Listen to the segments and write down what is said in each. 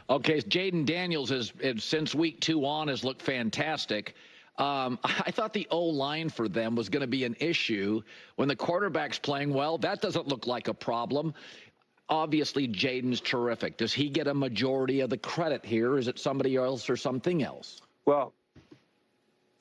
Okay, Jayden Daniels has since week 2 on has looked fantastic. I thought the O-line for them was going to be an issue. When the quarterback's playing well, that doesn't look like a problem. Obviously, Jayden's terrific. Does he get a majority of the credit here? Is it somebody else or something else? Well,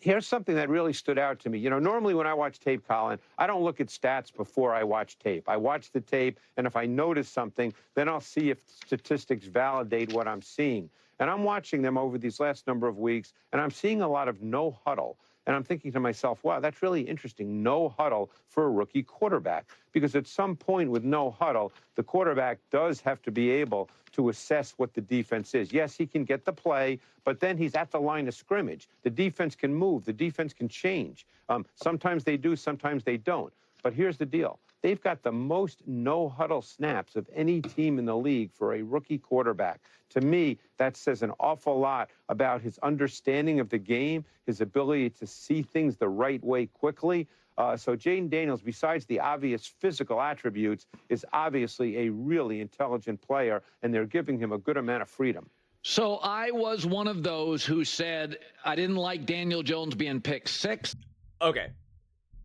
here's something that really stood out to me. You know, normally when I watch tape, Colin, I don't look at stats before I watch tape. I watch the tape, and if I notice something, then I'll see if statistics validate what I'm seeing. And I'm watching them over these last number of weeks, and I'm seeing a lot of no huddle. And I'm thinking to myself, wow, that's really interesting. No huddle for a rookie quarterback. Because at some point with no huddle, the quarterback does have to be able to assess what the defense is. Yes, he can get the play, but then he's at the line of scrimmage. The defense can move. The defense can change. Sometimes they do, sometimes they don't. But here's the deal. They've got the most no-huddle snaps of any team in the league for a rookie quarterback. To me, that says an awful lot about his understanding of the game, his ability to see things the right way quickly. So Jayden Daniels, besides the obvious physical attributes, is obviously a really intelligent player, and they're giving him a good amount of freedom. So I was one of those who said I didn't like Daniel Jones being picked 6. Okay.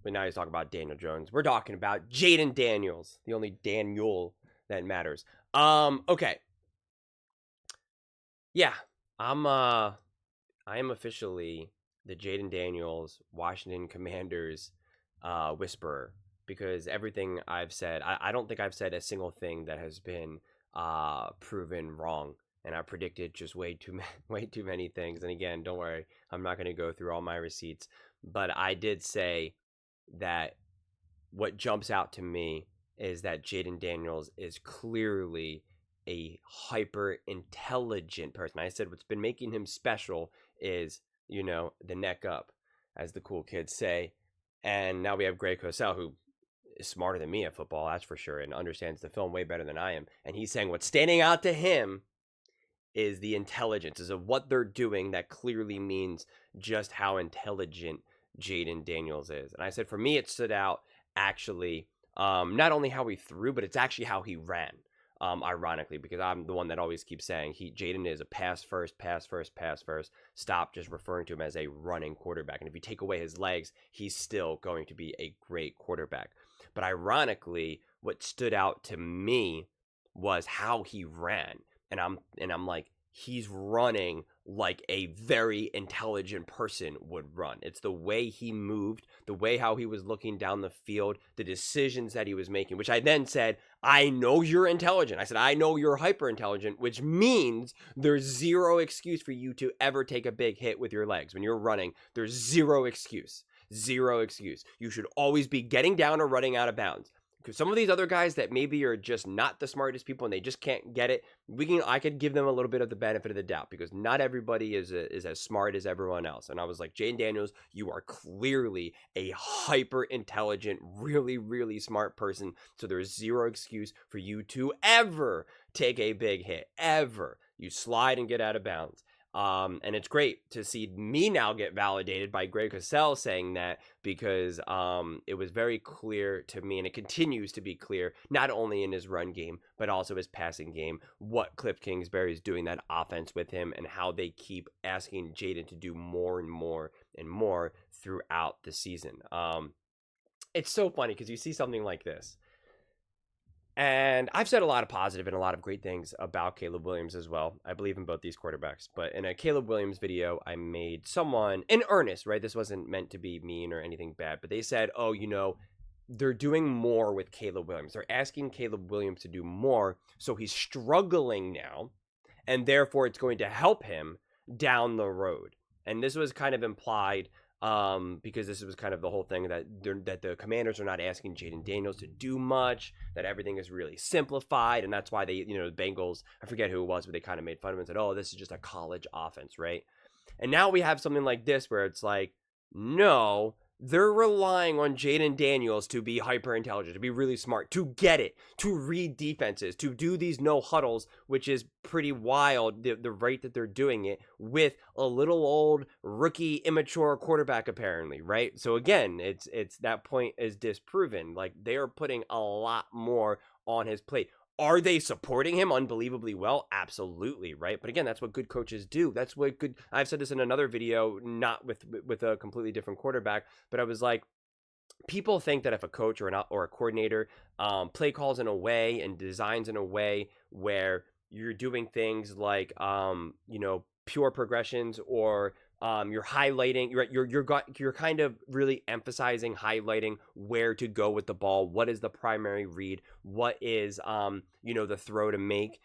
But now he's talking about Daniel Jones. We're talking about Jayden Daniels, the only Daniel that matters. Okay. Yeah, I am officially the Jayden Daniels Washington Commanders whisperer, because everything I've said, I don't think I've said a single thing that has been proven wrong, and I predicted just way too many things. And again, don't worry, I'm not going to go through all my receipts, but I did say that what jumps out to me is that Jayden Daniels is clearly a hyper intelligent person. I said what's been making him special is, you know, the neck up, as the cool kids say. And now we have Greg Cosell, who is smarter than me at football, that's for sure, and understands the film way better than I am. And he's saying what's standing out to him is the intelligence, is of what they're doing that clearly means just how intelligent Jayden Daniels is. And I said, for me, it stood out actually, not only how he threw, but it's actually how he ran. Ironically, because I'm the one that always keeps saying Jayden is a pass first. Stop just referring to him as a running quarterback. And if you take away his legs, he's still going to be a great quarterback. But ironically, what stood out to me was how he ran. And I'm like, he's running like a very intelligent person would run. It's the way he moved, the way how he was looking down the field, the decisions that he was making, which I then said, I know you're intelligent. I said, I know you're hyper intelligent, which means there's zero excuse for you to ever take a big hit with your legs. When you're running, there's zero excuse. Zero excuse. You should always be getting down or running out of bounds. Some of these other guys that maybe are just not the smartest people and they just can't get it, I could give them a little bit of the benefit of the doubt, because not everybody is as smart as everyone else. And I was like, Jayden Daniels, you are clearly a hyper intelligent, really, really smart person. So there's zero excuse for you to ever take a big hit, ever. You slide and get out of bounds. And it's great to see me now get validated by Greg Cosell saying that, because it was very clear to me, and it continues to be clear, not only in his run game, but also his passing game, what Cliff Kingsbury is doing that offense with him, and how they keep asking Jayden to do more and more and more throughout the season. It's so funny because you see something like this. And I've said a lot of positive and a lot of great things about Caleb Williams as well. I believe in both these quarterbacks. But in a Caleb Williams video, I made someone in earnest, right? This wasn't meant to be mean or anything bad. But they said, oh, you know, they're doing more with Caleb Williams. They're asking Caleb Williams to do more. So he's struggling now. And therefore, it's going to help him down the road. And this was kind of implied because this was kind of the whole thing that the Commanders are not asking Jayden Daniels to do much, that everything is really simplified, and that's why they, you know, the Bengals, I forget who it was, but they kind of made fun of him and said, oh, this is just a college offense, right? And now we have something like this where it's like, no, they're relying on Jayden Daniels to be hyper intelligent, to be really smart, to get it, to read defenses, to do these no huddles, which is pretty wild, the rate that they're doing it with a little old rookie immature quarterback, apparently, right? So again, it's that point is disproven. Like, they are putting a lot more on his plate. Are they supporting him unbelievably well? Absolutely, right? But again, that's what good coaches do. That's what good. I've said this in another video, not with a completely different quarterback, but I was like, people think that if a coach or a coordinator play calls in a way and designs in a way where you're doing things like pure progressions, or you're highlighting, you're kind of really emphasizing highlighting where to go with the ball, what is the primary read, what is the throw to make.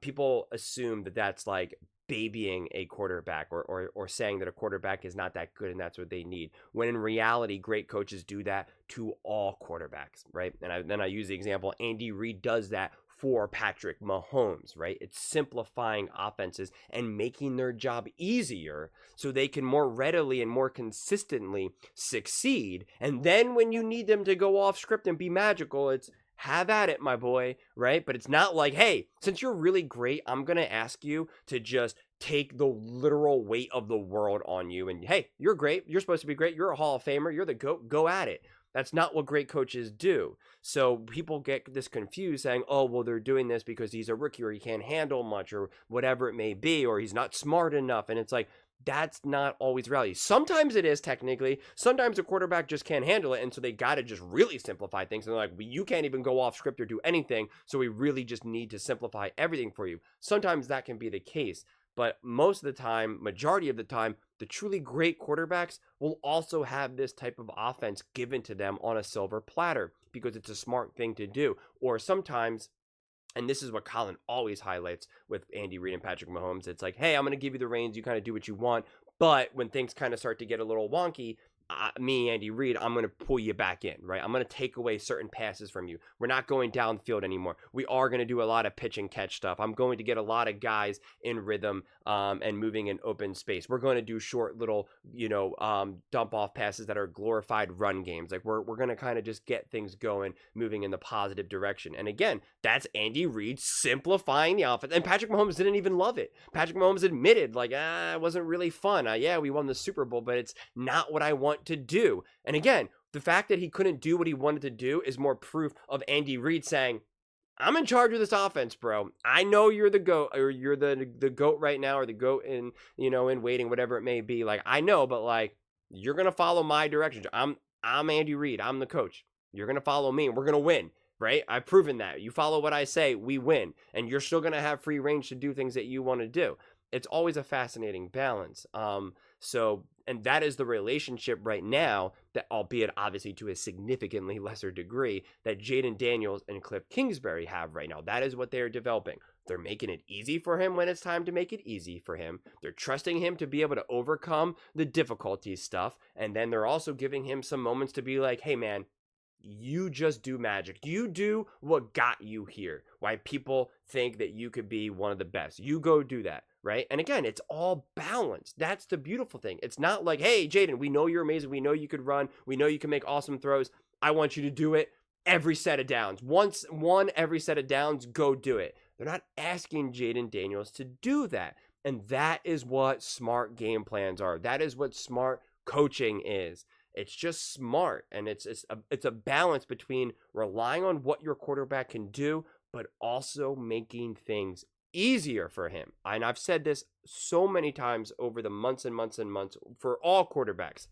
People assume that that's like babying a quarterback, or saying that a quarterback is not that good and that's what they need, when in reality great coaches do that to all quarterbacks, right? And then I use the example, Andy Reid does that for Patrick Mahomes, right? It's simplifying offenses and making their job easier so they can more readily and more consistently succeed. And then when you need them to go off script and be magical, it's have at it, my boy, right? But it's not like, hey, since you're really great, I'm going to ask you to just take the literal weight of the world on you. And hey, you're great. You're supposed to be great. You're a Hall of Famer. You're the GOAT. Go at it. That's not what great coaches do. So people get this confused saying, oh, well, they're doing this because he's a rookie, or he can't handle much, or whatever it may be, or he's not smart enough. And it's like, that's not always reality. Sometimes it is, technically. Sometimes a quarterback just can't handle it, and so they got to just really simplify things. And they're like, you can't even go off script or do anything, so we really just need to simplify everything for you. Sometimes that can be the case. But most of the time, majority of the time, the truly great quarterbacks will also have this type of offense given to them on a silver platter because it's a smart thing to do. Or sometimes, and this is what Colin always highlights with Andy Reid and Patrick Mahomes, it's like, hey, I'm going to give you the reins. You kind of do what you want. But when things kind of start to get a little wonky, me, Andy Reid, I'm going to pull you back in, right? I'm going to take away certain passes from you. We're not going downfield anymore. We are going to do a lot of pitch and catch stuff. I'm going to get a lot of guys in rhythm and moving in open space. We're going to do short little, dump off passes that are glorified run games. Like we're going to kind of just get things going, moving in the positive direction. And again, that's Andy Reid simplifying the offense. And Patrick Mahomes didn't even love it. Patrick Mahomes admitted, like, it wasn't really fun. Yeah, we won the Super Bowl, but it's not what I want to do. And again, the fact that he couldn't do what he wanted to do is more proof of Andy Reid saying, I'm in charge of this offense, bro. I know you're the GOAT, or you're the GOAT right now, or the GOAT in waiting, whatever it may be. Like, I know, but like, you're going to follow my directions. I'm Andy Reid. I'm the coach. You're going to follow me and we're going to win, right? I've proven that. You follow what I say, we win. And you're still going to have free range to do things that you want to do. It's always a fascinating balance. And that is the relationship right now, that, albeit obviously to a significantly lesser degree, that Jayden Daniels and Cliff Kingsbury have right now. That is what they're developing. They're making it easy for him when it's time to make it easy for him. They're trusting him to be able to overcome the difficulty stuff. And then they're also giving him some moments to be like, hey, man, you just do magic. You do what got you here. Why people think that you could be one of the best. You go do that, right? And again, it's all balanced. That's the beautiful thing. It's not like, hey, Jayden, we know you're amazing. We know you could run. We know you can make awesome throws. I want you to do it every set of downs. Every set of downs, go do it. They're not asking Jayden Daniels to do that. And that is what smart game plans are. That is what smart coaching is. It's just smart, and it's a balance between relying on what your quarterback can do, but also making things easier for him. And I've said this so many times over the months and months and months for all quarterbacks.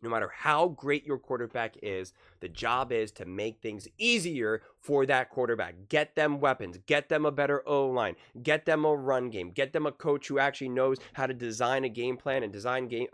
No matter how great your quarterback is, the job is to make things easier for that quarterback. Get them weapons, get them a better O-line, get them a run game, get them a coach who actually knows how to design a game plan and design game,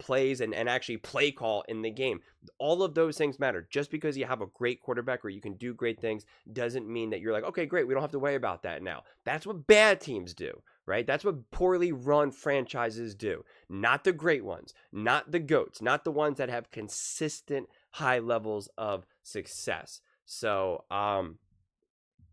plays and actually play call in the game. All of those things matter. Just because you have a great quarterback or you can do great things doesn't mean that you're like, okay, great, we don't have to worry about that now. That's what bad teams do. Right? That's what poorly run franchises do. Not the great ones, not the GOATs, not the ones that have consistent high levels of success. So,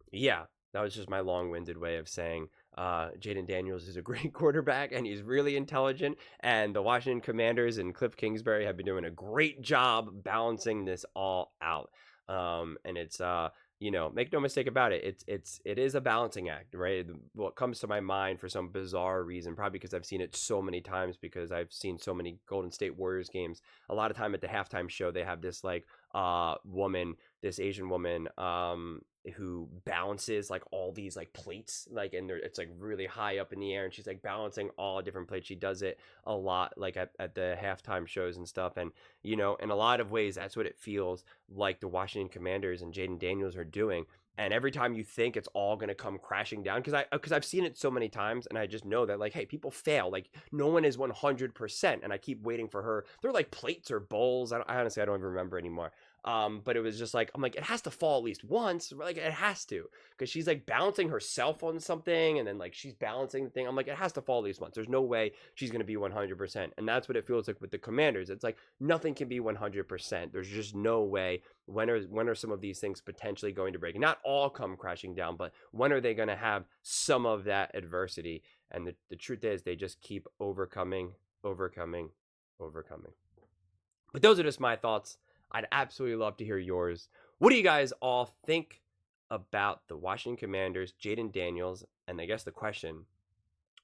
yeah, that was just my long-winded way of saying Jayden Daniels is a great quarterback and he's really intelligent. And the Washington Commanders and Cliff Kingsbury have been doing a great job balancing this all out. And it's make no mistake about it. It is a balancing act, right? What comes to my mind for some bizarre reason, probably because I've seen it so many times, because I've seen so many Golden State Warriors games. A lot of time at the halftime show, they have this woman, this Asian woman, who balances like all these like plates, like, and it's like really high up in the air, and she's like balancing all different plates. She does it a lot, like at the halftime shows and stuff. And you know, in a lot of ways, that's what it feels like the Washington Commanders and Jayden Daniels are doing. And every time you think it's all going to come crashing down, because I've seen it so many times, and I just know that, like, hey, people fail. Like, no one is 100%, and I keep waiting for her. They're like plates or bowls. I honestly, I don't even remember anymore. But it was just like, I'm like, it has to fall at least once. Like, it has to, because she's like balancing herself on something, and then like she's balancing the thing. I'm like, it has to fall at least once. There's no way she's going to be 100%. And that's what it feels like with the Commanders. It's like nothing can be 100%. There's just no way. When are some of these things potentially going to break? Not all come crashing down, but when are they going to have some of that adversity? And the truth is, they just keep overcoming. But those are just my thoughts. I'd absolutely love to hear yours. What do you guys all think about the Washington Commanders, Jayden Daniels? And I guess the question,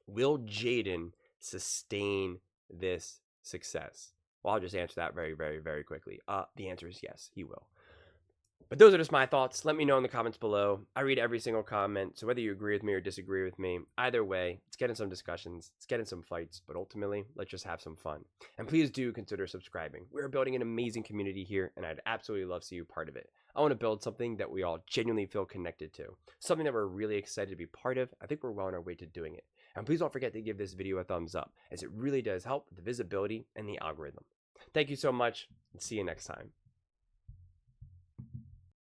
will Jayden sustain this success? Well, I'll just answer that very, very, very quickly. The answer is yes, he will. But those are just my thoughts. Let me know in the comments below. I read every single comment, so whether you agree with me or disagree with me, either way, let's get in some discussions, let's get in some fights, but ultimately, let's just have some fun. And please do consider subscribing. We're building an amazing community here, and I'd absolutely love to see you part of it. I want to build something that we all genuinely feel connected to, something that we're really excited to be part of. I think we're well on our way to doing it. And please don't forget to give this video a thumbs up, as it really does help with the visibility and the algorithm. Thank you so much, and see you next time.